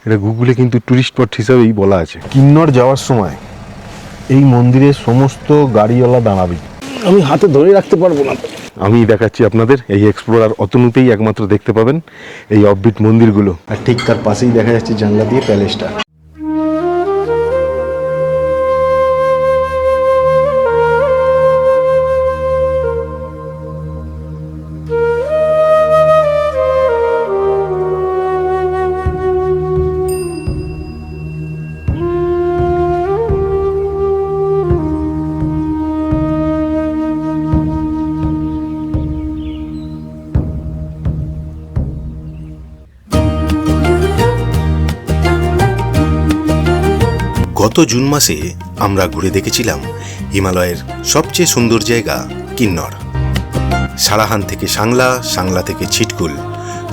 এটা গুগলে কিন্তু টুরিস্ট স্পট হিসাবেই বলা আছে। কিন্নর যাওয়ার সময় এই মন্দিরে সমস্ত গাড়িওয়ালা দাঁড়াবে। আমি হাতে ধরে রাখতে পারবো না, আমি দেখাচ্ছি আপনাদের। এই এক্সপ্লোরার অতনুতেই একমাত্র দেখতে পাবেন এই অফবিট মন্দিরগুলো। আর ঠিক তার পাশেই দেখা যাচ্ছে জানলা দিয়ে প্যালেসটা। গত জুন মাসে আমরা ঘুরে দেখেছিলাম হিমালয়ের সবচেয়ে সুন্দর জায়গা কিন্নর। সারাহান থেকে সাংলা, সাংলা থেকে ছিটকুল,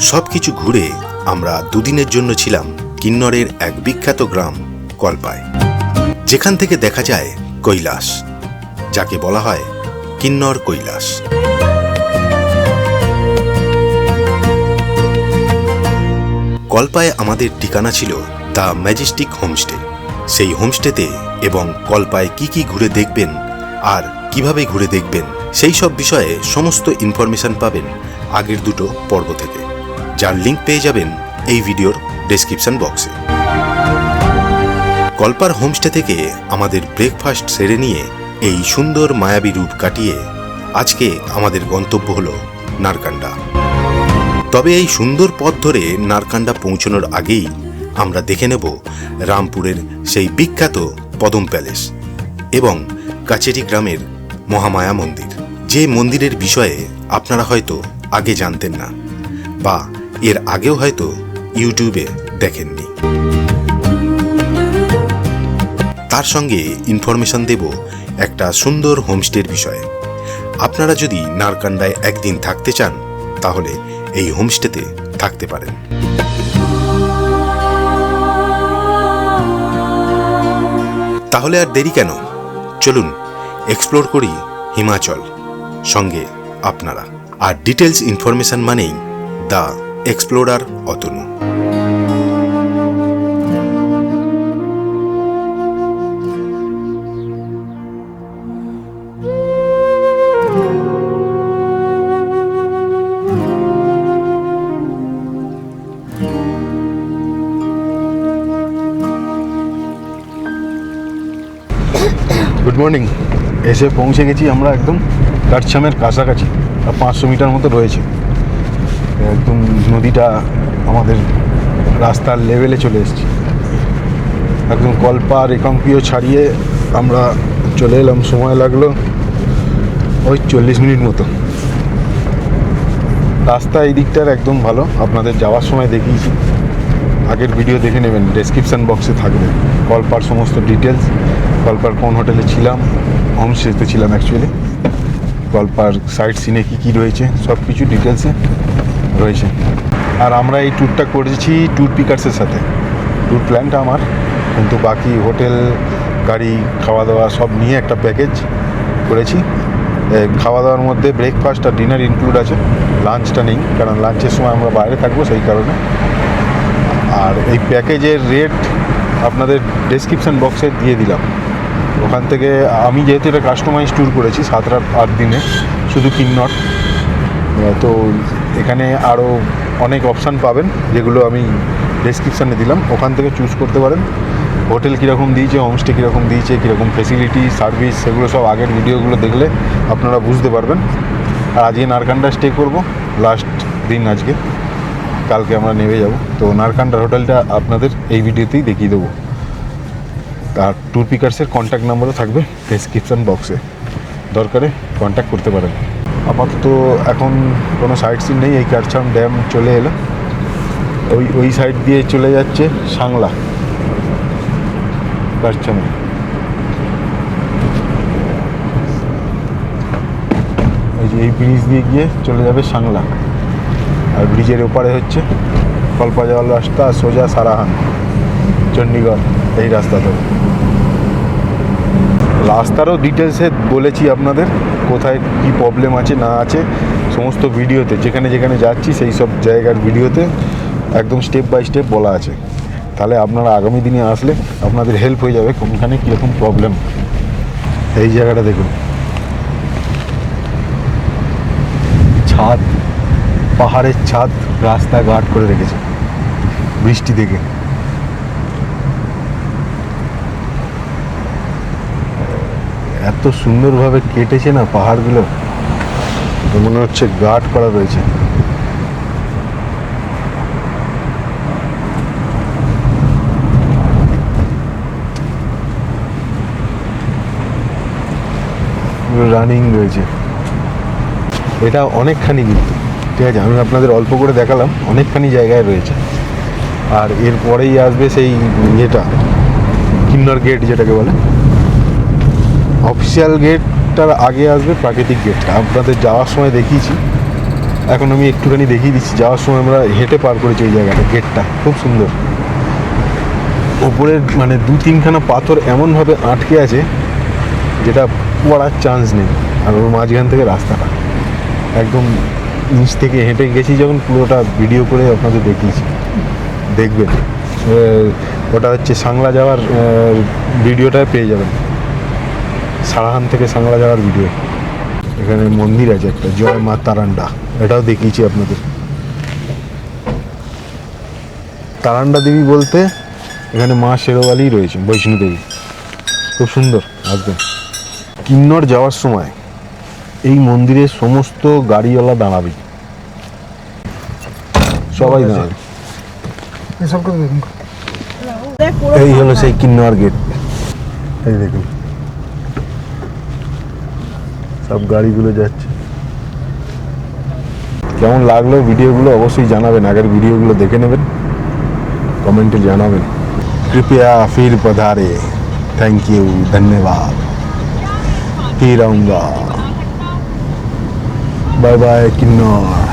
সব কিছু ঘুরে আমরা দুদিনের জন্য ছিলাম কিন্নরের এক বিখ্যাত গ্রাম কল্পায়, যেখান থেকে দেখা যায় কৈলাস, যাকে বলা হয় কিন্নর কৈলাস। কল্পায় আমাদের ঠিকানা ছিল দ্য ম্যাজেস্টিক হোমস্টে। সেই হোমস্টেতে এবং কল্পায় কি কি ঘুরে দেখবেন আর কিভাবে ঘুরে দেখবেন সেই সব বিষয়ে সমস্ত ইনফরমেশন পাবেন আগের দুটো পর্ব থেকে, যার লিঙ্ক পেয়ে যাবেন এই ভিডিওর ডেসক্রিপশন বক্সে। কল্পার হোমস্টে থেকে আমাদের ব্রেকফাস্ট সেরে নিয়ে এই সুন্দর মায়াবী রূপ কাটিয়ে আজকে আমাদের গন্তব্য হলো নারকান্ডা। তবে এই সুন্দর পথ ধরে নারকান্ডা পৌঁছানোর আগেই আমরা দেখে নেব রামপুরের সেই বিখ্যাত পদম প্যালেস এবং কাচেরি গ্রামের মহামায়া মন্দির, যে মন্দিরের বিষয়ে আপনারা হয়তো আগে জানতেন না বা এর আগেও হয়তো ইউটিউবে দেখেননি। তার সঙ্গে ইনফরমেশন দেব একটা সুন্দর হোমস্টের বিষয়ে। আপনারা যদি নারকান্ডায় একদিন থাকতে চান তাহলে এই হোমস্টেতে থাকতে পারেন। তাহলে আর দেরি কেন, চলুন এক্সপ্লোর করি হিমাচল, সঙ্গে আপনারা। আর ডিটেলস ইনফরমেশন মানেই the explorer Atanu. Good morning. এসে পৌঁছে গেছি আমরা একদম কাটছামের কাছাকাছি, আর 500 মিটার মতো রয়েছে। একদম নদীটা আমাদের রাস্তার লেভেলে চলে এসেছি। একদম কল্পা রেকম্পিও ছাড়িয়ে আমরা চলে এলাম। সময় লাগলো ওই 40 মিনিট মতো। রাস্তা এই দিকটার একদম ভালো, আপনাদের যাওয়ার সময় দেখিয়েছি, আগের ভিডিও দেখে নেবেন, ডেসক্রিপশান বক্সে থাকবে কল্পার সমস্ত ডিটেলস। কল্পার কোন হোটেলে ছিলাম, হোমস্টেতে ছিলাম অ্যাকচুয়ালি, কল্পার সাইট সিনে কী কী রয়েছে সব কিছু ডিটেলসে রয়েছে। আর আমরা এই ট্যুরটা করেছি ট্যুর পিকার্সের সাথে। ট্যুর প্ল্যানটা আমার, কিন্তু বাকি হোটেল, গাড়ি, খাওয়া দাওয়া সব নিয়ে একটা প্যাকেজ করেছি। খাওয়া দাওয়ার মধ্যে ব্রেকফাস্ট আর ডিনার ইনক্লুড আছে, লাঞ্চটা নেই, কারণ লাঞ্চের সময় আমরা বাইরে থাকবো সেই কারণে। আর এই প্যাকেজের রেট আপনাদের ডেসক্রিপশান বক্সে দিয়ে দিলাম। ওখান থেকে আমি যেহেতু এটা কাস্টমাইজ ট্যুর করেছি 7-8 দিনে শুধু কিন্নর, তো এখানে আরও অনেক অপশান পাবেন যেগুলো আমি ডেসক্রিপশানে দিলাম, ওখান থেকে চুজ করতে পারেন। হোটেল কীরকম দিয়েছে, হোমস্টে কীরকম দিয়েছে, কীরকম ফেসিলিটি, সার্ভিস, সেগুলো সব আগের ভিডিওগুলো দেখলে আপনারা বুঝতে পারবেন। আর আজকে নারকান্ডা স্টে করব, লাস্ট দিন আজকে, কালকে আমরা নেমে যাব। তো নারকান্ডার হোটেলটা আপনাদের এই ভিডিওতেই দেখিয়ে দেবো। আর ট্যুর পিকার্সের কন্ট্যাক্ট নাম্বারও থাকবে ডেসক্রিপশান বক্সে, দরকারে কন্ট্যাক্ট করতে পারেন। আপাতত এখন কোনো সাইট সিন নেই, এই কাটছাম ড্যাম চলে এলো, ওই সাইড দিয়ে চলে যাচ্ছে সাংলা, কাটছামে। এই ব্রিজ দিয়ে গিয়ে চলে যাবে সাংলা, আর ব্রিজের ওপারে হচ্ছে কল্পা যাওয়ার রাস্তা, সোজা সারাহান, চণ্ডীগড়, এই রাস্তা ধরে। রাস্তারও ডিটেলসে বলেছি আপনাদের, কোথায় কী প্রবলেম আছে না আছে সমস্ত ভিডিওতে যেখানে যেখানে যাচ্ছি সেই সব জায়গার ভিডিওতে একদম স্টেপ বাই স্টেপ বলা আছে। তাহলে আপনারা আগামী দিনে আসলে আপনাদের হেল্প হয়ে যাবে কোনখানে কীরকম প্রবলেম। এই জায়গাটা দেখুন, ছাদ, পাহাড়ের ছাদ রাস্তা ঘাট করে রেখেছে বৃষ্টি থেকে। এত সুন্দরভাবে কেটেছে না পাহাড়গুলো, মনে হচ্ছে গার্ড করা রয়েছে। রানিং রয়েছে, এটা অনেকখানি কিন্তু, ঠিক আছে, আমি আপনাদের অল্প করে দেখালাম, অনেকখানি জায়গায় রয়েছে। আর এরপরেই আসবে সেই ইয়েটা, কিন্নর গেট যেটাকে বলে। অফিসিয়াল গেটটার আগে আসবে প্রাকৃতিক গেটটা, আপনাদের যাওয়ার সময় দেখিয়েছি, এখন আমি একটুখানি দেখিয়ে দিচ্ছি। যাওয়ার সময় আমরা হেঁটে পার করেছি ওই জায়গাটা, গেটটা খুব সুন্দর। ওপরের মানে 2-3খানা পাথর এমনভাবে আটকে আছে যেটা পড়ার চান্স নেই, আর ওর মাঝখান থেকে রাস্তাটা একদম নিচ থেকে হেঁটে গেছি যখন, পুরোটা ভিডিও করে আপনাদের দেখিয়েছি, দেখবেন। ওটা হচ্ছে সাংলা যাওয়ার ভিডিওটা পেয়ে যাবেন, সারাহান থেকে সাংলা যাওয়ার ভিডিও। এখানে মন্দির আছে একটা, জয় মা তারান্ডা, এটাও দেখিয়েছি আপনাদের। তারান্ডা দেবী বলতে এখানে মা শেরোয়ালি রয়েছে, বৈষ্ণো দেবী, খুব সুন্দর। আসবেন কিন্নর যাওয়ার সময় এই মন্দিরে সমস্ত গাড়িওয়ালা দাঁড়াবে, সবাই দাঁড়াবে। এই হলো সেই কিন্নর গেট, এই দেখুন সব গাড়িগুলো যাচ্ছে। কেমন লাগলো ভিডিওগুলো অবশ্যই জানাবেন, আগের ভিডিওগুলো দেখে নেবেন, কমেন্টে জানাবেন। কৃপয়া ফির পধারে, থ্যাংক ইউ, ধন্যবাদ, फिर आऊँगा, बाय बाय किन्नौर।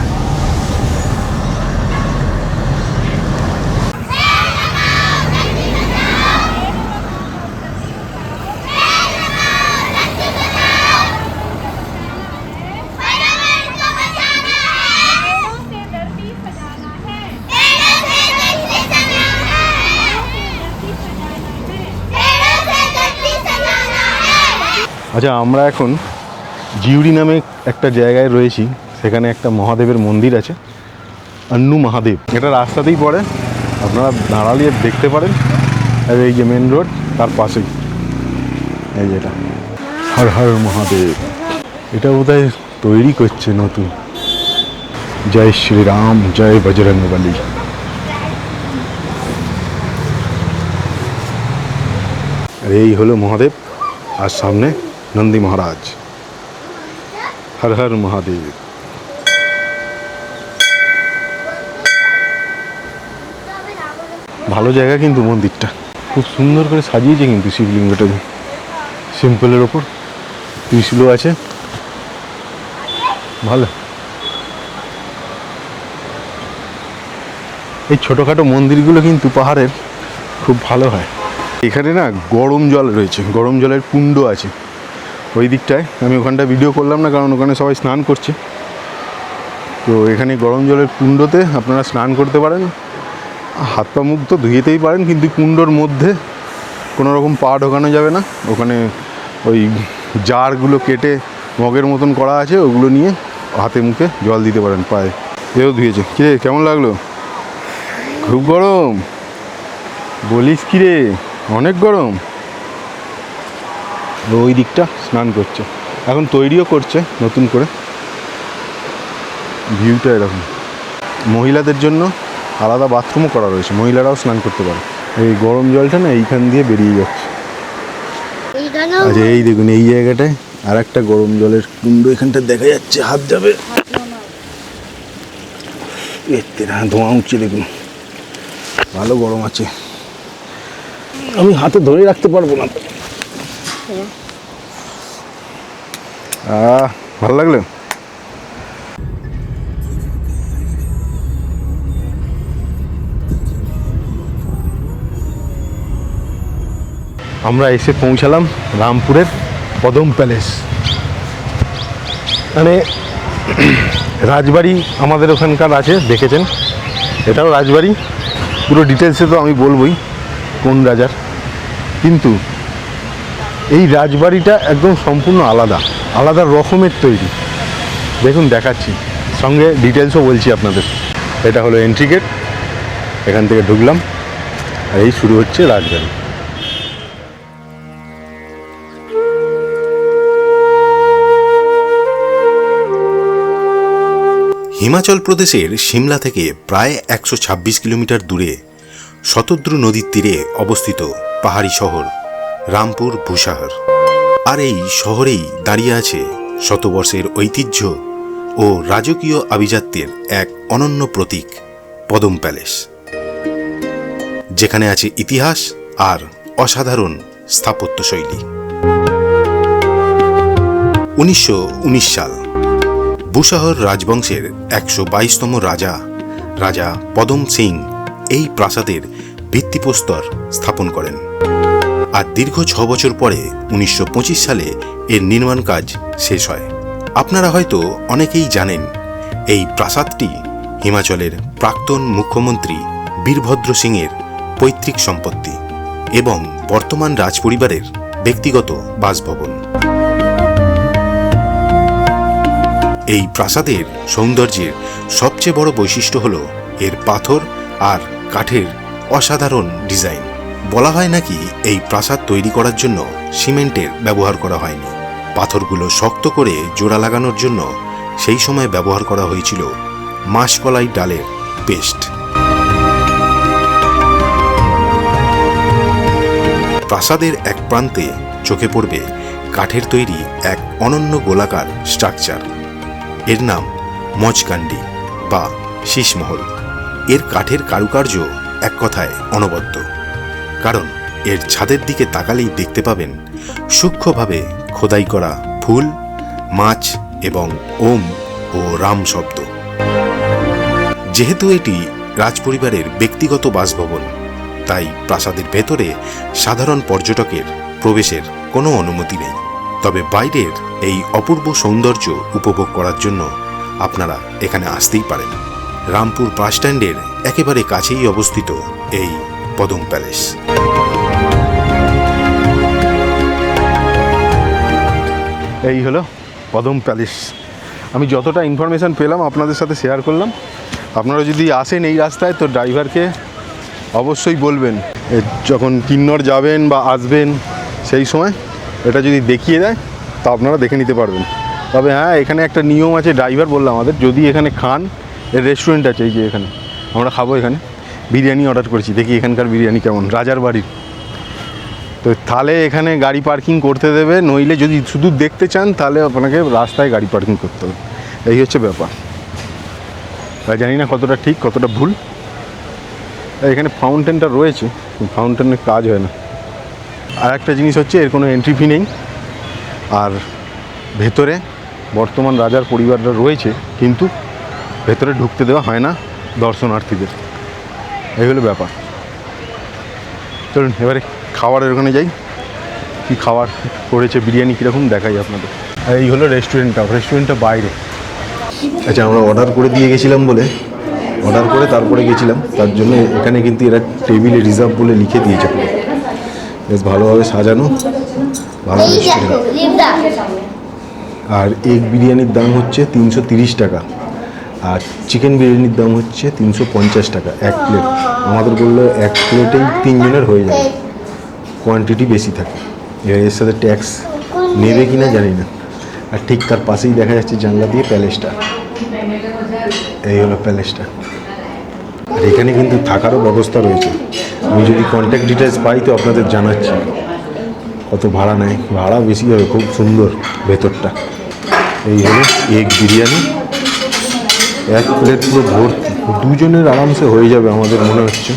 আচ্ছা, আমরা এখন জিউড়ি নামে একটা জায়গায় রয়েছি, সেখানে একটা মহাদেবের মন্দির আছে, আন্নু মহাদেব। এটা রাস্তাতেই পড়ে, আপনারা দাঁড়ালে দেখতে পারেন। আর এই যে মেন রোড, তার পাশেই এই যেটা হর হর মহাদেব, এটা বোধহয় তৈরি করছে নতুন। জয় শ্রীরাম, জয় বজরংবলী। আর এই হলো মহাদেব, আর সামনে নন্দী মহারাজ। হর হর মহাদেব। ভালো জায়গা কিন্তু মন্দিরটা, খুব সুন্দর করে সাজিয়েছে কিন্তু শিবলিঙ্গটাকে, সিম্পলের ওপর ত্রিশূলও আছে, ভালো। এই ছোটোখাটো মন্দিরগুলো কিন্তু পাহাড়ের খুব ভালো হয়। এখানে না গরম জল রয়েছে, গরম জলের কুণ্ড আছে ওই দিকটায়। আমি ওখানটা ভিডিও করলাম না, কারণ ওখানে সবাই স্নান করছে। তো এখানে গরম জলের কুণ্ডতে আপনারা স্নান করতে পারেন, হাত পা মুখ তো ধুয়েতেই পারেন, কিন্তু কুণ্ডর মধ্যে কোনো রকম পা ঢোকানো যাবে না। ওখানে ওই জারগুলো কেটে মগের মতন করা আছে, ওগুলো নিয়ে হাতে মুখে জল দিতে পারেন, পায়ে। এও ধুয়েছে। কিরে, কেমন লাগলো? খুব গরম বলিস কি রে, অনেক গরম। ওই দিকটা স্নান করছে, এখন তৈরিও করছে নতুন করে। ভিউটা এরকম। মহিলাদের জন্য আলাদা বাথরুমও করা রয়েছে, মহিলারাও স্নান করতে পারে। এই গরম জলটা না এইখান দিয়ে বেরিয়ে যাচ্ছে। আচ্ছা, এই দেখুন এই জায়গাটায় আর একটা গরম জলের কুণ্ড এখানটা দেখা যাচ্ছে, হাত যাবে, এতে না ধোঁয়া উঠছে, দেখুন ভালো গরম আছে, আমি হাতে ধরে রাখতে পারবো না। ভালো লাগলো। আমরা এসে পৌঁছালাম রামপুরের পদম প্যালেস। মানে রাজবাড়ি আমাদের ওখানকার আছে, দেখেছেন, এটাও রাজবাড়ি। পুরো ডিটেলসে তো আমি বলবই কোন রাজার, কিন্তু এই রাজবাড়িটা একদম সম্পূর্ণ আলাদা আলাদা রকমের তৈরি। দেখুন দেখাচ্ছি, সঙ্গে ডিটেলসও বলছি আপনাদের। এটা হলো এন্ট্রি গেট, এখান থেকে ঢুকলাম আর এই শুরু হচ্ছে রাজবাড়ি। হিমাচল প্রদেশের সিমলা থেকে প্রায় 126 কিলোমিটার দূরে শতদ্রু নদীর তীরে অবস্থিত পাহাড়ি শহর রামপুর বুসাহর। আর এই শহরেই দাঁড়িয়ে আছে শতবর্ষের ঐতিহ্য ও রাজকীয় আভিজাত্যের এক অনন্য প্রতীক পদম প্যালেস, যেখানে আছে ইতিহাস আর অসাধারণ স্থাপত্যশৈলী। 1919 সাল বুসাহর রাজবংশের 122তম রাজা পদম সিং এই প্রাসাদের ভিত্তিপ্রস্তর স্থাপন করেন। আর দীর্ঘ 6 বছর পরে 1925 সালে এর নির্মাণ কাজ শেষ হয়। আপনারা হয়তো অনেকেই জানেন এই প্রাসাদটি হিমাচলের প্রাক্তন মুখ্যমন্ত্রী বীরভদ্র সিংয়ের পৈতৃক সম্পত্তি এবং বর্তমান রাজপরিবারের ব্যক্তিগত বাসভবন। এই প্রাসাদের সৌন্দর্যের সবচেয়ে বড় বৈশিষ্ট্য হল এর পাথর আর কাঠের অসাধারণ ডিজাইন। বলা হয় নাকি এই প্রাসাদ তৈরি করার জন্য সিমেন্টের ব্যবহার করা হয়নি, পাথরগুলো শক্ত করে জোড়া লাগানোর জন্য সেই সময় ব্যবহার করা হয়েছিল মাসকলাই ডালের পেস্ট। প্রাসাদের এক প্রান্তে চোখে পড়বে কাঠের তৈরি এক অনন্য গোলাকার স্ট্রাকচার, এর নাম মজকান্ডি বা শীষমহল। এর কাঠের কারুকার্য এক কথায় অনবদ্য, কারণ এর ছাদের দিকে তাকালেই দেখতে পাবেন সূক্ষ্মভাবে খোদাই করা ফুল, মাছ এবং ওম ও রাম শব্দ। যেহেতু এটি রাজপরিবারের ব্যক্তিগত বাসভবন, তাই প্রাসাদের ভেতরে সাধারণ পর্যটকের প্রবেশের কোনো অনুমতি নেই। তবে বাইরের এই অপূর্ব সৌন্দর্য উপভোগ করার জন্য আপনারা এখানে আসতেই পারেন। রামপুর বাস স্ট্যান্ডের একেবারে কাছেই অবস্থিত এই পদম প্যালেস। এই হলো পদম প্যালেস। আমি যতটা ইনফরমেশান পেলাম আপনাদের সাথে শেয়ার করলাম। আপনারা যদি আসেন এই রাস্তায় তো ড্রাইভারকে অবশ্যই বলবেন যখন কিন্নর যাবেন বা আসবেন সেই সময় এটা যদি দেখিয়ে দেয় তা আপনারা দেখে নিতে পারবেন। তবে হ্যাঁ, এখানে একটা নিয়ম আছে, ড্রাইভার বললাম আমাদের, যদি এখানে খান, এর রেস্টুরেন্ট আছে এই যে এখানে, আমরা খাবো এখানে বিরিয়ানি অর্ডার করেছি, দেখি এখানকার বিরিয়ানি কেমন, রাজার বাড়ির। তো তাহলে এখানে গাড়ি পার্কিং করতে দেবে, নইলে যদি শুধু দেখতে চান তাহলে আপনাকে রাস্তায় গাড়ি পার্কিং করতে হবে। এই হচ্ছে ব্যাপার। জানি না কতটা ঠিক কতটা ভুল। এখানে ফাউন্টেনটা রয়েছে, ফাউন্টেনের কাজ হয় না। আর একটা জিনিস হচ্ছে এর কোনো এন্ট্রি ফি নেই, আর ভেতরে বর্তমান রাজার পরিবাররা রয়েছে কিন্তু ভেতরে ঢুকতে দেওয়া হয় না দর্শনার্থীদের। এই হলো ব্যাপার। চলুন এবারে খাবারের ওখানে যাই, কি খাবার করেছে, বিরিয়ানি কীরকম দেখাই আপনাদের। আর এই হলো রেস্টুরেন্টটা বাইরে। আচ্ছা, আমরা অর্ডার করে দিয়ে গেছিলাম বলে অর্ডার করে তারপরে গেছিলাম, তার জন্য এখানে কিন্তু এরা টেবিলে রিজার্ভ বলে লিখে দিয়েছে। বেশ ভালোভাবে সাজানো, ভালো রেস্টুরেন্ট। আর এগ বিরিয়ানির দাম হচ্ছে 330 টাকা, আর চিকেন বিরিয়ানির দাম হচ্ছে 350 টাকা এক প্লেট। আমাদের বললো এক প্লেটেই 3 জনের হয়ে যাবে, কোয়ান্টিটি বেশি থাকে। এর সাথে ট্যাক্স নেবে কি না জানি না। আর ঠিক তার পাশেই দেখা যাচ্ছে জানলা দিয়ে প্যালেসটা। এই হলো প্যালেসটা। আর এখানে কিন্তু থাকারও ব্যবস্থা রয়েছে। আমি যদি কন্ট্যাক্ট ডিটেলস পাই তো আপনাদের জানাচ্ছি কত ভাড়া নেয়। ভাড়া বেশি হবে, খুব সুন্দর ভেতরটা। এই হলো এগ বিরিয়ানি, এক প্লেট পুরো ভর্তি, 2 জনের আরামসে হয়ে যাবে আমাদের মনে হচ্ছে।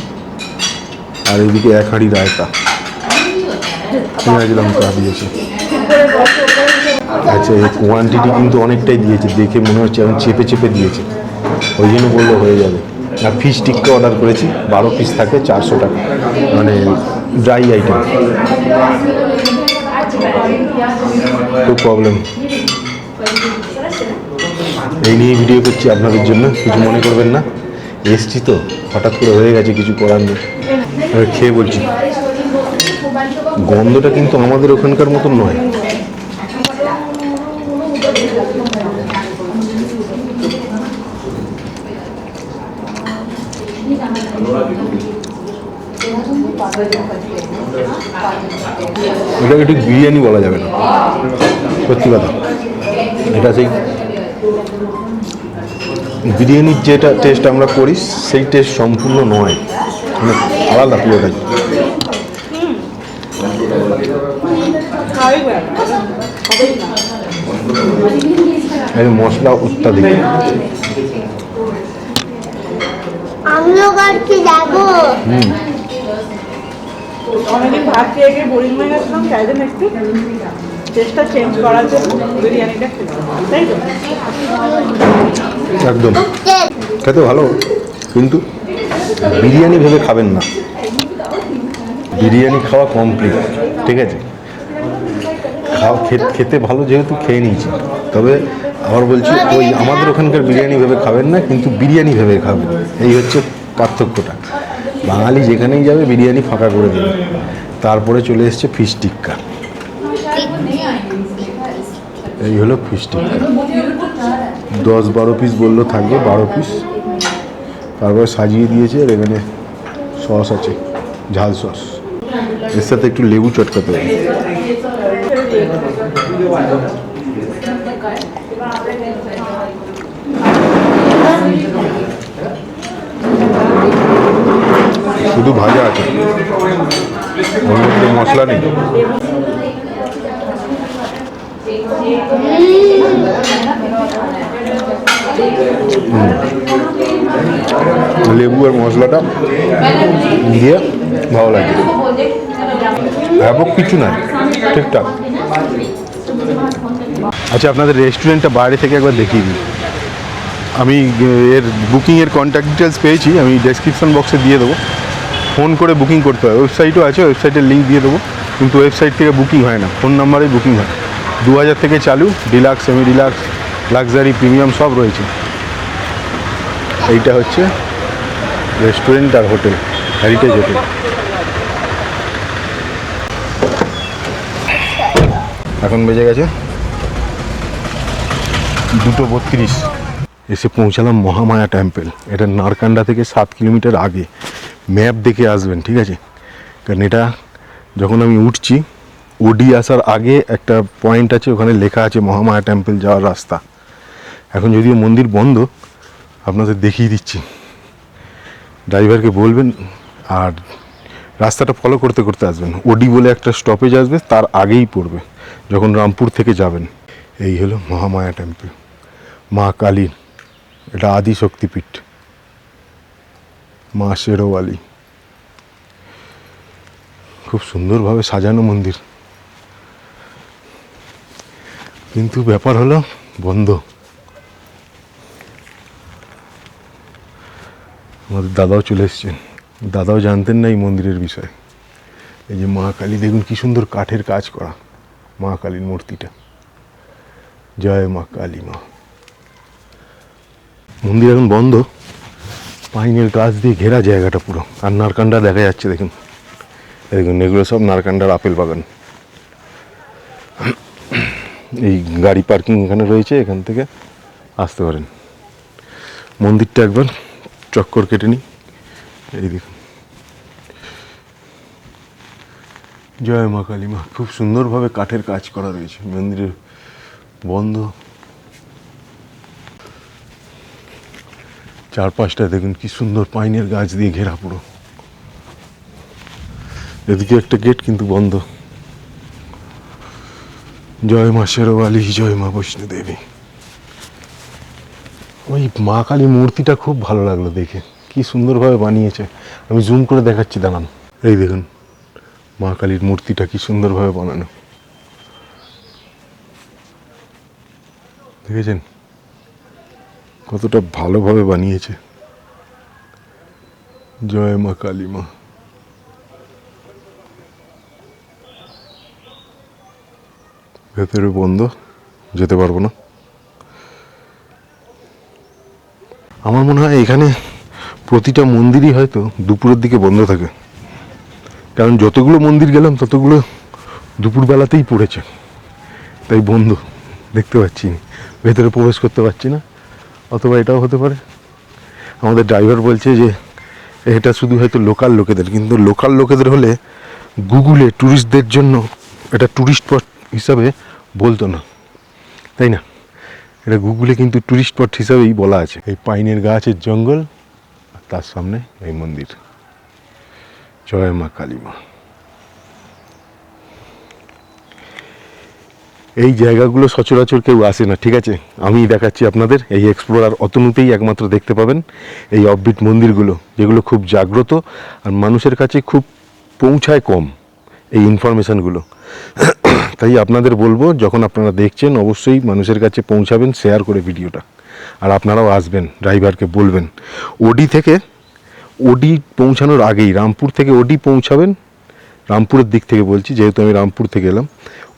আর এদিকে 1 হাঁড়ি রায়তা, পেঁয়াজ লঙ্কা দিয়েছে। আচ্ছা, এই কোয়ান্টিটি কিন্তু অনেকটাই দিয়েছে, দেখে মনে হচ্ছে এখন চেপে চেপে দিয়েছে, ওই জন্য বললো হয়ে যাবে। আর ফিশ টিক্কা অর্ডার করেছি, 12 পিস থাকে 400 টাকা, মানে ড্রাই আইটেম। খুব প্রবলেম। এই নিয়ে ভিডিও করছি আপনাদের জন্য, কিছু মনে করবেন না। এসছি তো, হঠাৎ করে হয়ে গেছে, কিছু করার নেই। আমি খেয়ে বলছি, গন্ধটা কিন্তু আমাদের ওখানকার মতন নয়। এটাকে ঠিক বিরিয়ানি বলা যাবে না, সত্যি কথা। এটা সেই বিরিয়ানির যেটা টেস্ট আমরা করি সেই টেস্ট সম্পূর্ণ নয়, মানে আলাদা পুরোটাই। এই মশলা অত্যাধিক। আমি আর কি যাবো। অনেকদিন ভাত খেয়ে গিয়ে বোরিং হয়ে গেছিলাম, তাই জন্য একটু টেস্টটা চেঞ্জ করার জন্য বিরিয়ানিটা খেলাম, তাই তো? একদম খেতে ভালো, কিন্তু বিরিয়ানি ভেবে খাবেন না। বিরিয়ানি খাওয়া কমপ্লিট, ঠিক আছে? খেতে ভালো যেহেতু খেয়ে নিয়েছি, তবে আবার বলছি ওই আমাদের ওখানকার বিরিয়ানি ভেবে খাবেন না, কিন্তু বিরিয়ানি ভেবে খাবেন। এই হচ্ছে পার্থক্যটা। বাঙালি যেখানেই যাবে বিরিয়ানি ফাঁকা করে দেবে। তারপরে চলে এসছে ফিশ টিক্কা। এই হলো ফিশ টিক্কা। 10-12 পিস বললো, থাকবে 12 পিস। তারপরে সাজিয়ে দিয়েছে, আর এখানে সস আছে, ঝাল সস। এর সাথে একটু লেবু চটকাতে হবে। শুধু ভাজা আছে, ওর মধ্যে মশলা নেই। লেবু আর মশলাটা দিয়ে ভালো লাগে। ব্যাপক কিছু নাই, ঠিকঠাক। আচ্ছা, আপনাদের রেস্টুরেন্টটা বাইরে থেকে একবার দেখিয়ে দিই। আমি এর বুকিংয়ের কন্ট্যাক্ট ডিটেলস পেয়েছি, আমি ডেসক্রিপশন বক্সে দিয়ে দেবো। ফোন করে বুকিং করতে হয়, ওয়েবসাইটও আছে, ওয়েবসাইটের লিঙ্ক দিয়ে দেবো। কিন্তু ওয়েবসাইট থেকে বুকিং হয় না, ফোন নাম্বারেই বুকিং হয়। 2000 থেকে চালু, deluxe, semi deluxe, luxury, premium সব রয়েছে। এইটা হচ্ছে রেস্টুরেন্ট আর হোটেল, হেরিটেজ হোটেল। এখন বেজে গেছে 2:32। এসে পৌঁছালাম মহামায়া টেম্পল। এটা নারকান্ডা থেকে 7 কিলোমিটার আগে। ম্যাপ দেখে আসবেন, ঠিক আছে? কারণ এটা যখন আমি উঠছি, ওডি আসার আগে একটা পয়েন্ট আছে, ওখানে লেখা আছে মহামায়া টেম্পল যাওয়ার রাস্তা। এখন যদিও মন্দির বন্ধ, আপনাদের দেখিয়ে দিচ্ছি। ড্রাইভারকে বলবেন, আর রাস্তাটা ফলো করতে করতে আসবেন। ওডি বলে একটা স্টপেজ আসবে, তার আগেই পড়বে যখন রামপুর থেকে যাবেন। এই হলো মহামায়া টেম্পল, মা কালীর। এটা আদি শক্তিপীঠ, মা শেরোয়ালি। খুব সুন্দরভাবে সাজানো মন্দির, কিন্তু ব্যাপার হলো বন্ধ। আমাদের দাদাও চলে এসছেন, দাদাও জানতেন না এই মন্দিরের বিষয়ে। এই যে মা কালী, দেখুন কি সুন্দর কাঠের কাজ করা মা কালীর মূর্তিটা। জয় মা কালী মা। মন্দির এখন বন্ধ, পাইনের গাছ দিয়ে ঘেরা জায়গাটা পুরো। আর নারকান্ডা দেখা যাচ্ছে, দেখুন দেখুন, এগুলো সব নারকান্ডার আপেল বাগান। এই গাড়ি পার্কিং এখানে রয়েছে, এখান থেকে আসতে পারেন। মন্দিরটা একবার চক্কর কেটে নিই। এই দেখুন, জয় মা কালী মা। খুব সুন্দরভাবে কাঠের কাজ করা রয়েছে। মন্দিরের বন্ধ, চারপাশটা দেখুন কি সুন্দর পাইনের গাছ দিয়ে ঘেরা পুরো। এদিকে একটা গেট কিন্তু বন্ধ। জয় মা শেরোয়ালি, জয় মা বৈষ্ণো দেবী। ওই মা কালী মূর্তিটা খুব ভালো লাগলো দেখে, কি সুন্দরভাবে বানিয়েছে। আমি জুম করে দেখাচ্ছি, দাঁড়ান। এই দেখুন মা কালীর মূর্তিটা কি সুন্দরভাবে বানানো, দেখেছেন কতটা ভালোভাবে বানিয়েছে। জয় মা কালী মা। ভেতরে বন্ধ, যেতে পারবো না। আমার মনে হয় এখানে প্রতিটা মন্দিরই হয়তো দুপুরের দিকে বন্ধ থাকে, কারণ যতগুলো মন্দির গেলাম ততগুলো দুপুরবেলাতেই পড়েছে, তাই বন্ধ দেখতে পাচ্ছি, ভেতরে প্রবেশ করতে পারছি না। অথবা এটাও হতে পারে আমাদের ড্রাইভার বলছে যে এটা শুধু হয়তো লোকাল লোকেদের, কিন্তু লোকাল লোকেদের হলে গুগলে ট্যুরিস্টদের জন্য এটা ট্যুরিস্ট স্পট হিসাবে বলতো না, তাই না? এটা গুগলে কিন্তু ট্যুরিস্ট স্পট হিসাবেই বলা আছে। এই পাইনের গাছের জঙ্গল, আর তার সামনে এই মন্দির, জয় মা কালী মা। এই জায়গাগুলো সচরাচর কেউ আসে না, ঠিক আছে? আমি দেখাচ্ছি আপনাদের। এই এক্সপ্লোরার অতনুতেই একমাত্র দেখতে পাবেন এই অফবিট মন্দিরগুলো, যেগুলো খুব জাগ্রত আর মানুষের কাছে খুব পৌঁছায় কম এই ইনফরমেশানগুলো। তাই আপনাদের বলবো, যখন আপনারা দেখছেন অবশ্যই মানুষের কাছে পৌঁছাবেন শেয়ার করে ভিডিওটা, আর আপনারাও আসবেন, ড্রাইভারকে বলবেন ওডি পৌঁছানোর আগেই, রামপুর থেকে ওডি পৌঁছাবেন, রামপুরের দিক থেকে বলছি যেহেতু আমি রামপুর থেকে এলাম,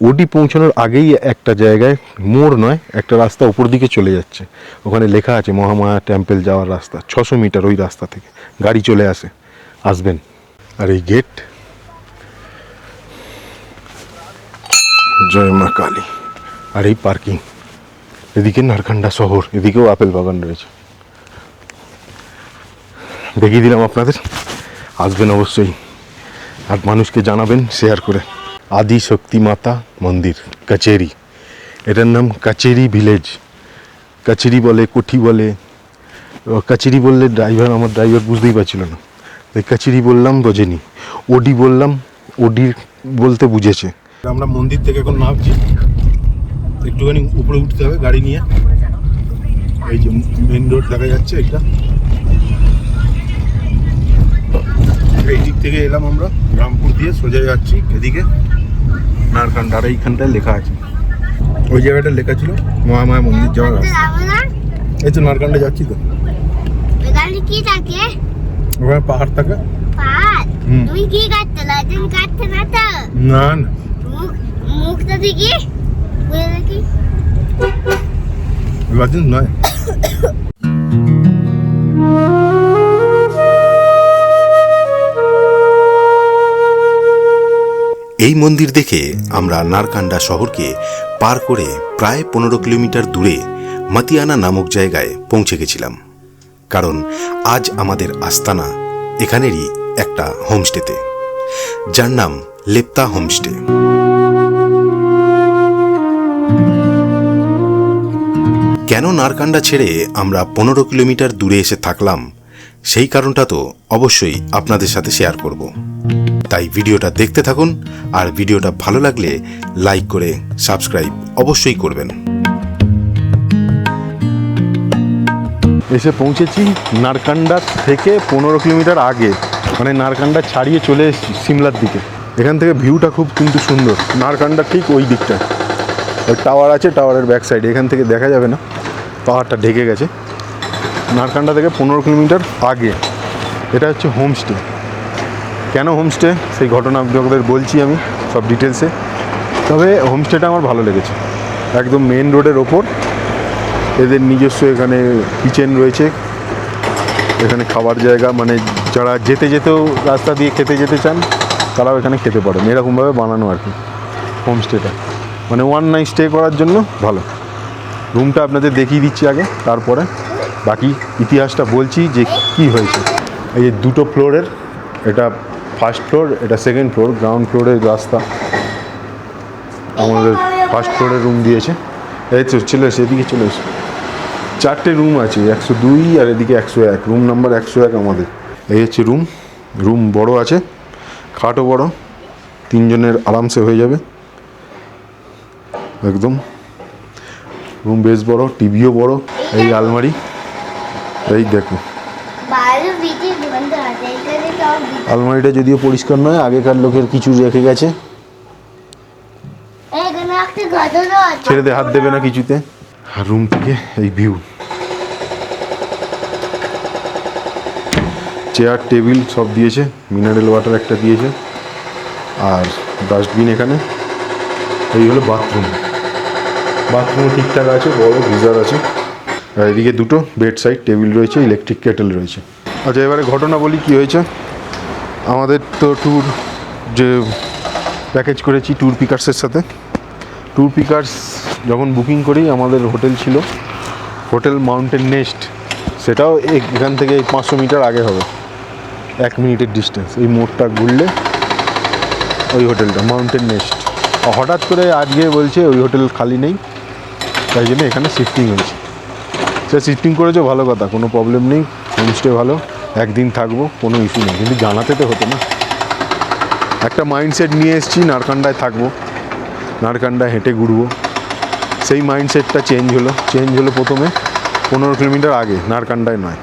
ওডি পৌঁছানোর আগেই একটা জায়গায়, মোড় নয়, একটা রাস্তা উপর দিকে চলে যাচ্ছে, ওখানে লেখা আছে মহামায়া টেম্পল যাওয়ার রাস্তা, 600 মিটার ওই রাস্তা থেকে গাড়ি চলে আসবেন। আর এই গেট, জয় মা কালী। আর এই পার্কিং, এদিকে নারকান্ডা শহর, এদিকেও আপেল বাগান রয়েছে। দেখিয়ে দিলাম আপনাদের, আসবেন অবশ্যই, আর মানুষকে জানাবেন শেয়ার করে। আদি শক্তি মাতা মন্দির, কচেরি, এটার নাম কচেরি ভিলেজ। কচেরি বলে, কোঠি বলে, কচেরি বললে আমার ড্রাইভার বুঝতেই পারছিল না, তাই কচেরি বললাম, বোঝেনি। ওডি বললাম, ওডি বলতে বুঝেছে। আমরা মন্দির থেকে এখন নামছি, একটুখানি উপরে উঠতে হবে গাড়ি নিয়ে। এই যে মেন রোড দেখা যাচ্ছে, এটা এই দিক থেকে এলাম আমরা, রামপুর দিয়ে সোজা যাচ্ছি এদিকে নারকান্ডা। আর এইখানটায় লেখা আছে, ওই জায়গাটা লেখা ছিল মহামায়া মন্দির যাওয়ার রাস্তা। এই তো নারকান্ডা যাচ্ছি তো। এখানে কি থাকে? ওখানে পাহাড় থাকে। পাহাড়? তুই কি কাটতে লাগছিস? কাটতে না তো? না না, মুখটা দেখি, বলে দেখি। নয়। এই মন্দির দেখে আমরা নারকান্ডা শহরকে পার করে প্রায় 15 কিলোমিটার দূরে মাতিয়ানা নামক জায়গায় পৌঁছে গেছিলাম, কারণ আজ আমাদের আস্তানা এখানেরই একটা হোমস্টেতে, যার নাম লেপ্তা হোমস্টে। কেন নারকান্ডা ছেড়ে আমরা 15 কিলোমিটার দূরে এসে থাকলাম, সেই কারণটা তো অবশ্যই আপনাদের সাথে শেয়ার করব। তাই ভিডিওটা দেখতে থাকুন, আর ভিডিওটা ভালো লাগলে লাইক করে সাবস্ক্রাইব অবশ্যই করবেন। এসে পৌঁছেছি নারকান্ডা থেকে 15 কিলোমিটার আগে, মানে নারকান্ডা ছাড়িয়ে চলে এসেছি সিমলার দিকে। এখান থেকে ভিউটা খুব কিন্তু সুন্দর, নারকান্ডা ঠিক ওই দিকটা টাওয়ার আছে, টাওয়ারের ব্যাক সাইডে, এখান থেকে দেখা যাবে না, পাহাড়টা ঢেকে গেছে। নারকান্ডা থেকে 15 কিলোমিটার আগে এটা হচ্ছে হোমস্টে। কেন হোমস্টে সেই ঘটনা আপনাদের বলছি আমি সব ডিটেলসে, তবে হোমস্টেটা আমার ভালো লেগেছে। একদম মেন রোডের ওপর, এদের নিজস্ব এখানে কিচেন রয়েছে, এখানে খাবার জায়গা, মানে যারা যেতেও রাস্তা দিয়ে খেতে যেতে চান তারাও এখানে খেতে পারেন, এরকমভাবে বানানো আর কি হোমস্টেটা, মানে ওয়ান নাইট স্টে করার জন্য ভালো। রুমটা আপনাদের দেখিয়ে দিচ্ছি আগে, তারপরে বাকি ইতিহাসটা বলছি যে কি হয়েছে। এই যে 2টো ফ্লোরের, এটা ফার্স্ট ফ্লোর, এটা সেকেন্ড ফ্লোর, গ্রাউন্ড ফ্লোরের রাস্তা। আমাদের ফার্স্ট ফ্লোরের রুম দিয়েছে, এই তো চলে এসে এদিকে চলে এসে 4টে রুম আছে, 102 আর এদিকে 101, রুম নাম্বার 101 আমাদের। এই হচ্ছে রুম বড় আছে, খাটও বড়, 3 জনের আরামসে হয়ে যাবে একদম। রুম বেশ বড়, টিভিও বড়, এই আলমারি, এই দেখো আলমারিটা যদিও পরিষ্কার নয়, আগেকার লোকের কিছু রেখে গেছে, ছেড়ে দিয়ে হাত দেবে না কিছুতে। আর রুম থেকে এই ভিউ, চেয়ার টেবিল সব দিয়েছে, মিনারেল ওয়াটার একটা দিয়েছে, আর ডাস্টবিন এখানে। এই হলো বাথরুম ঠিকঠাক আছে, বড় গিজার আছে। আর এদিকে দুটো বেড সাইড টেবিল রয়েছে, ইলেকট্রিক কেটেল রয়েছে। আচ্ছা, এবারে ঘটনা বলি কি হয়েছে। আমাদের তো ট্যুর যে প্যাকেজ করেছি ট্যুর পিকার্সের সাথে, ট্যুর পিকার্স যখন বুকিং করি আমাদের হোটেল ছিল হোটেল মাউন্টেন নেস্ট, সেটাও এখান থেকে 500 মিটার আগে হবে, 1 মিনিটের ডিস্টেন্স। এই মোড়টা ঘুরলে ওই হোটেলটা মাউন্টেন নেস্ট। হঠাৎ করে আজকে বলছে ওই হোটেল খালি নেই, তাই জন্য এখানে শিফটিং হয়েছে। সে শিফটিং করেছে ভালো কথা, কোনো প্রবলেম নেই, হোমস্টে ভালো, একদিন থাকবো, কোনো ইস্যু নেই, কিন্তু জানাতে তো হতো না। একটা মাইন্ডসেট নিয়ে এসেছি নারকান্ডায় থাকবো, নারকান্ডায় হেঁটে ঘুরবো, সেই মাইন্ডসেটটা চেঞ্জ হলো প্রথমে 15 কিলোমিটার আগে, নারকান্ডায় নয়।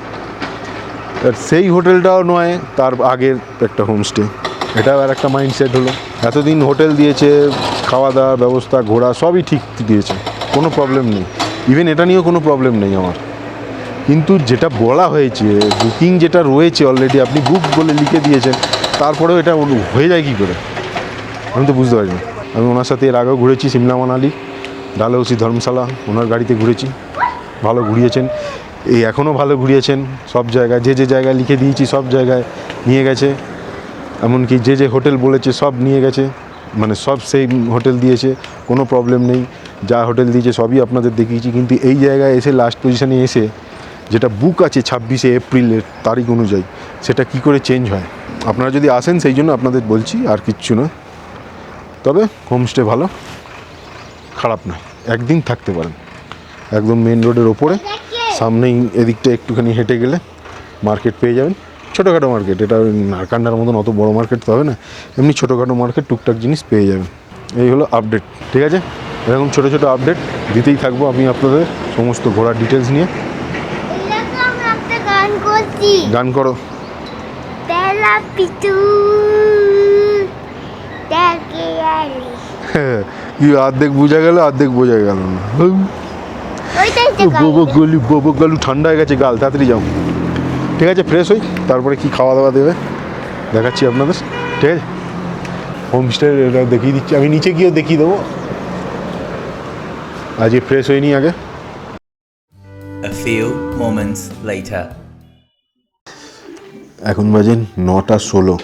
আর সেই হোটেলটাও নয়, তার আগের একটা হোমস্টে, এটাও আর একটা মাইন্ডসেট হলো। এতদিন হোটেল দিয়েছে, খাওয়া দাওয়ার ব্যবস্থা, ঘোরা সবই ঠিক দিয়েছে, কোনো প্রবলেম নেই, ইভেন এটা নিয়েও কোনো প্রবলেম নেই আমার। কিন্তু যেটা বলা হয়েছে, বুকিং যেটা রয়েছে অলরেডি, আপনি বুক বলে লিখে দিয়েছেন, তারপরেও এটা হয়ে যায় কী করে, আমি তো বুঝতে পারিনি। আমি ওনার সাথে এর আগেও ঘুরেছি, সিমলা মানালি, ডালহৌসি ধর্মশালা, ওনার গাড়িতে ঘুরেছি, ভালো ঘুরিয়েছেন, এই এখনও ভালো ঘুরিয়েছেন। সব জায়গায় যে জায়গায় লিখে দিয়েছি সব জায়গায় নিয়ে গেছে, এমনকি যে হোটেল বলেছে সব নিয়ে গেছে, মানে সব সেই হোটেল দিয়েছে, কোনো প্রবলেম নেই। যা হোটেল দিয়েছে সবই আপনাদের দেখিয়েছি। কিন্তু এই জায়গায় এসে লাস্ট পজিশনে এসে যেটা বুক আছে 26শে এপ্রিলের তারিখ অনুযায়ী, সেটা কি করে চেঞ্জ হয়। আপনারা যদি আসেন সেই জন্য আপনাদের বলছি, আর কিচ্ছু নয়। তবে হোমস্টে ভালো, খারাপ নয়, একদিন থাকতে পারেন। একদম মেন রোডের ওপরে, সামনেই এদিকটা একটুখানি হেঁটে গেলে মার্কেট পেয়ে যাবেন, ছোটোখাটো মার্কেট, এটা নারকান্ডার মতন অত বড় মার্কেট তো হবে না, এমনি ছোটোখাটো মার্কেট, টুকটাক জিনিস পেয়ে যাবেন। এই হলো আপডেট, ঠিক আছে। এরকম ছোটো ছোটো আপডেট দিতেই থাকবো আমি আপনাদের, সমস্ত ঘোরার ডিটেলস নিয়ে। গান করো। কি অর্ধেক বোঝা গেল, অর্ধেক বোঝা গেল না। বোবো গালু ঠান্ডা হয়ে গেছে গাল, তাড়াতাড়ি যাও। ঠিক আছে, ফ্রেশ হই, তারপরে কি খাওয়া দাওয়া দেবে দেখাচ্ছি আপনাদের, ঠিক আছে। হোমস্টে দেখিয়ে দিচ্ছি, আমি নিচে গিয়েও দেখিয়ে দেবো। আজকে ফ্রেশ হয়নি আগে। A few moments later. এখন বাজে 9:16,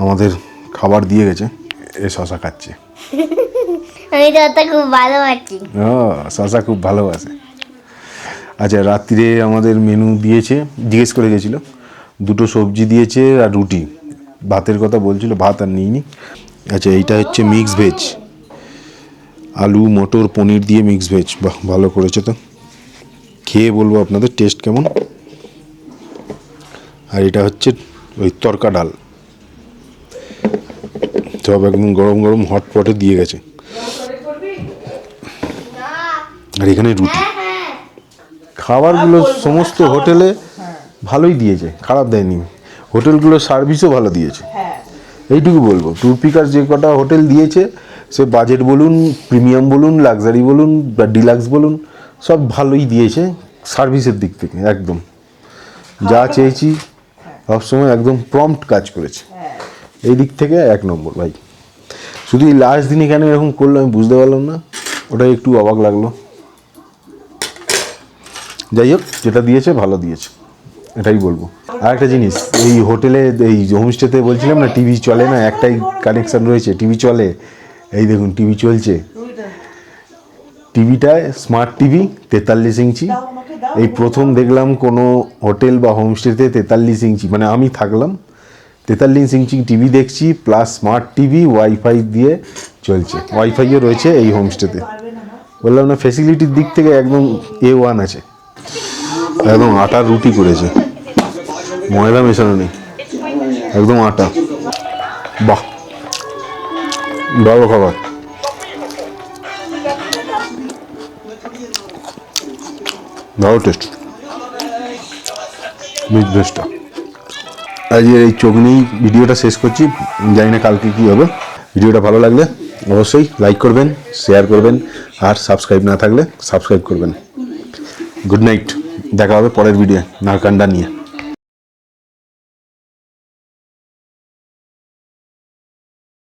আমাদের খাবার দিয়ে গেছে, এ শশা খাচ্ছে। আমি তো ওটা খুব ভালোবাসি। শশা খুব ভালোবাসে। আচ্ছা, রাত্রিরে আমাদের মেনু দিয়েছে, জিজ্ঞেস করে গেছিলো, 2টো সবজি দিয়েছে আর রুটি, ভাতের কথা বলছিল, ভাত আর নিইনি। আচ্ছা, এইটা হচ্ছে মিক্স ভেজ, আলু মটর পনির দিয়ে মিক্স ভেজ, বাহ ভালো করেছে তো, খেয়ে বলবো আপনাদের টেস্ট কেমন। আর এটা হচ্ছে ওই তরকা ডাল, সব একদম গরম গরম হট পটে দিয়ে গেছে। আর এখানে রুটি। খাবারগুলো সমস্ত হোটেলে ভালোই দিয়েছে, খারাপ দেয়নি। হোটেলগুলোর সার্ভিসও ভালো দিয়েছে, এইটুকু বলবো। ট্যুর পিকার্স যে কটা হোটেল দিয়েছে, সে বাজেট বলুন, প্রিমিয়াম বলুন, লাক্সারি বলুন বা ডিলাক্স বলুন, সব ভালোই দিয়েছে সার্ভিসের দিক থেকে। একদম যা চেয়েছি সবসময় একদম প্রম্পট কাজ করেছে, এই দিক থেকে 1 নম্বর ভাই। শুধু এই লাস্ট দিনে কেন এরকম করলো আমি বুঝতে পারলাম না, ওটা একটু অবাক লাগলো। যাই হোক, যেটা দিয়েছে ভালো দিয়েছে, এটাই বলবো। আর একটা জিনিস, এই হোটেলে এই হোমস্টেতে বলছিলাম না টিভি চলে না, একটাই কানেকশান রয়েছে, টিভি চলে। এই দেখুন টিভি চলছে, টিভিটায় স্মার্ট টিভি 43 ইঞ্চি। এই প্রথম দেখলাম কোনো হোটেল বা হোমস্টেতে 43 ইঞ্চি, মানে আমি থাকলাম 43 ইঞ্চি টিভি দেখছি, প্লাস স্মার্ট টিভি, ওয়াইফাই দিয়ে চলছে, ওয়াইফাইও রয়েছে এই হোমস্টেতে। বললাম না, ফেসিলিটির দিক থেকে একদম A1 আছে। একদম আটার রুটি করেছে, ময়দা মেশানো নেই, একদম আটা। বাহ, ভালো খাবার। ভালো টেস্ট মিক্স ভেজটা। আজকে এই চোখ নিয়েই ভিডিওটা শেষ করছি, জানি না কালকে কী হবে। ভিডিওটা ভালো লাগলে অবশ্যই লাইক করবেন, শেয়ার করবেন, আর সাবস্ক্রাইব না থাকলে সাবস্ক্রাইব করবেন। গুড নাইট, দেখা হবে পরের ভিডিও নারকান্ডা নিয়ে।